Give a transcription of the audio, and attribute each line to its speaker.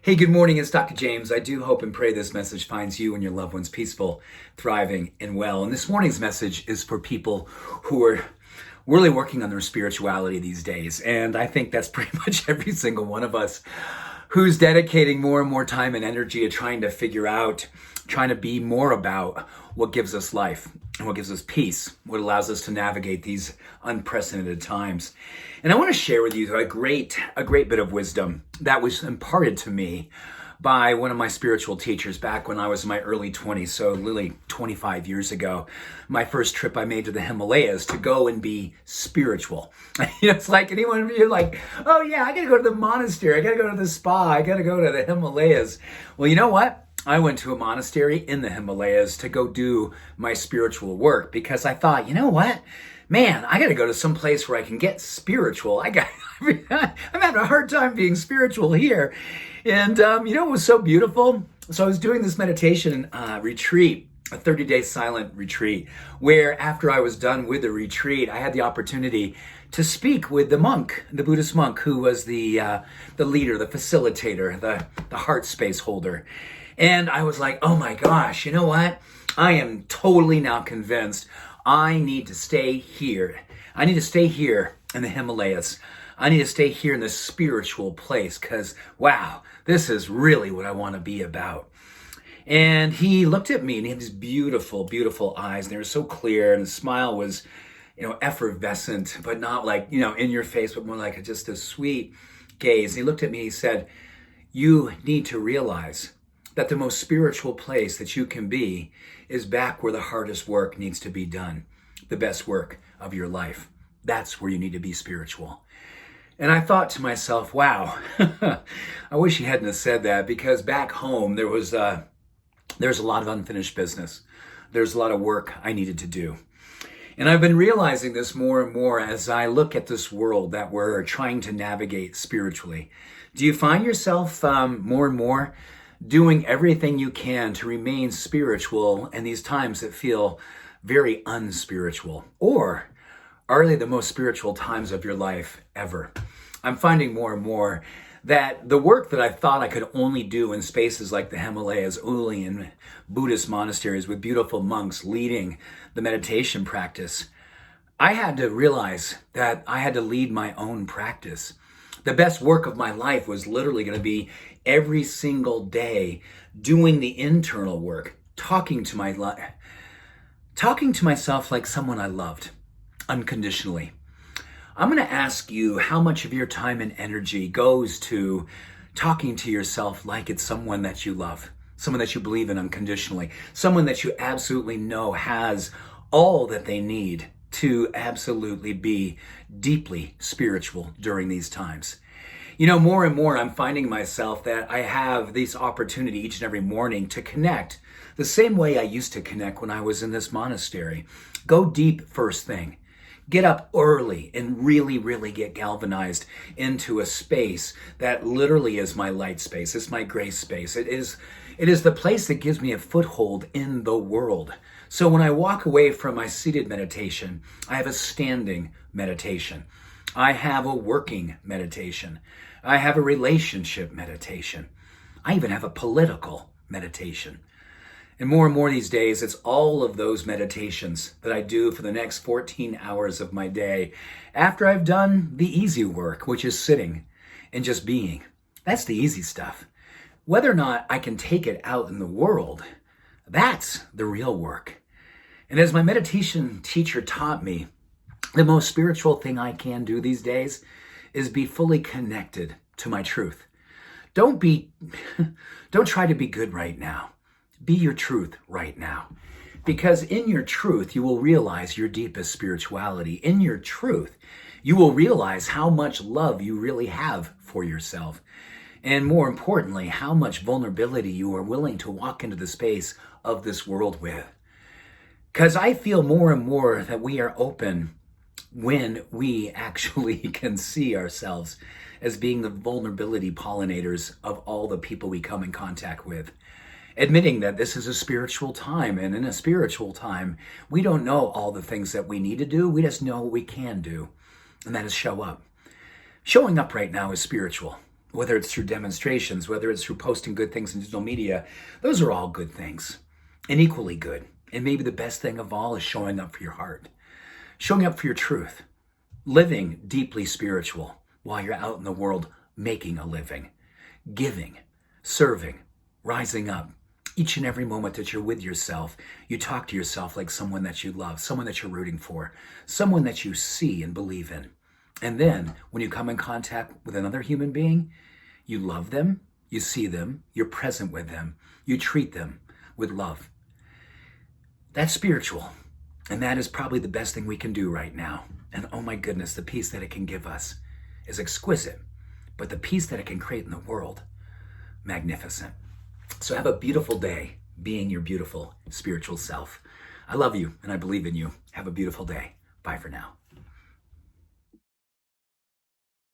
Speaker 1: Hey, good morning. It's Dr. James. I do hope and pray this message finds you and your loved ones peaceful, thriving, and well. And this morning's message is for people who are really working on their spirituality these days. And I think that's pretty much every single one of us who's dedicating more and more time and energy to trying to figure out, trying to be more about what gives us life and what gives us peace, what allows us to navigate these unprecedented times. And I want to share with you a great bit of wisdom that was imparted to me by one of my spiritual teachers back when I was in my early 20s, so literally 25 years ago. My first trip I made to the Himalayas to go and be spiritual. It's like anyone of you like, oh yeah, I got to go to the monastery, I got to go to the spa, I got to go to the Himalayas. Well, you know what? I went to a monastery in the Himalayas to go do my spiritual work because I thought, you know what? Man, I got to go to some place where I can get spiritual. I'm having a hard time being spiritual here. And it was so beautiful? So I was doing this meditation retreat, a 30-day silent retreat, where after I was done with the retreat, I had the opportunity to speak with the monk, the Buddhist monk, who was the leader, the facilitator, the heart space holder. And I was like, oh my gosh, you know what? I am totally now convinced I need to stay here. I need to stay here in the Himalayas. I need to stay here in this spiritual place because, wow, this is really what I want to be about. And he looked at me and he had these beautiful, beautiful eyes. And they were so clear and his smile was, effervescent, but not like, in your face, but more like just a sweet gaze. And he looked at me and he said, you need to realize that the most spiritual place that you can be is back where the hardest work needs to be done, the best work of your life. That's where you need to be spiritual. And I thought to myself, wow, I wish he hadn't have said that because back home there's a lot of unfinished business. There's a lot of work I needed to do. And I've been realizing this more and more as I look at this world that we're trying to navigate spiritually. Do you find yourself more and more doing everything you can to remain spiritual in these times that feel very unspiritual? Or are they the most spiritual times of your life ever? I'm finding more and more that the work that I thought I could only do in spaces like the Himalayas, only in Buddhist monasteries with beautiful monks leading the meditation practice, I had to realize that I had to lead my own practice. The best work of my life was literally going to be every single day doing the internal work, talking to myself like someone I loved, unconditionally. I'm going to ask you how much of your time and energy goes to talking to yourself like it's someone that you love, someone that you believe in unconditionally, someone that you absolutely know has all that they need to absolutely be deeply spiritual during these times. More and more I'm finding myself that I have this opportunity each and every morning to connect the same way I used to connect when I was in this monastery. Go deep first thing. Get up early and really, really get galvanized into a space that literally is my light space. It's my grace space. It is the place that gives me a foothold in the world. So when I walk away from my seated meditation, I have a standing meditation. I have a working meditation. I have a relationship meditation. I even have a political meditation. And more these days, it's all of those meditations that I do for the next 14 hours of my day after I've done the easy work, which is sitting and just being. That's the easy stuff. Whether or not I can take it out in the world, that's the real work. And as my meditation teacher taught me, the most spiritual thing I can do these days is be fully connected to my truth. Don't try to be good right now. Be your truth right now. Because in your truth, you will realize your deepest spirituality. In your truth, you will realize how much love you really have for yourself. And more importantly, how much vulnerability you are willing to walk into the space of this world with. Because I feel more and more that we are open when we actually can see ourselves as being the vulnerability pollinators of all the people we come in contact with. Admitting that this is a spiritual time, and in a spiritual time, we don't know all the things that we need to do, we just know what we can do, and that is show up. Showing up right now is spiritual. whether it's through demonstrations, whether it's through posting good things in digital media, those are all good things and equally good. And maybe the best thing of all is showing up for your heart, showing up for your truth, living deeply spiritual while you're out in the world making a living, giving, serving, rising up. Each and every moment that you're with yourself, you talk to yourself like someone that you love, someone that you're rooting for, someone that you see and believe in. And then when you come in contact with another human being, you love them, you see them, you're present with them, you treat them with love. That's spiritual. And that is probably the best thing we can do right now. And oh my goodness, the peace that it can give us is exquisite. But the peace that it can create in the world, magnificent. So have a beautiful day being your beautiful spiritual self. I love you and I believe in you. Have a beautiful day. Bye for now.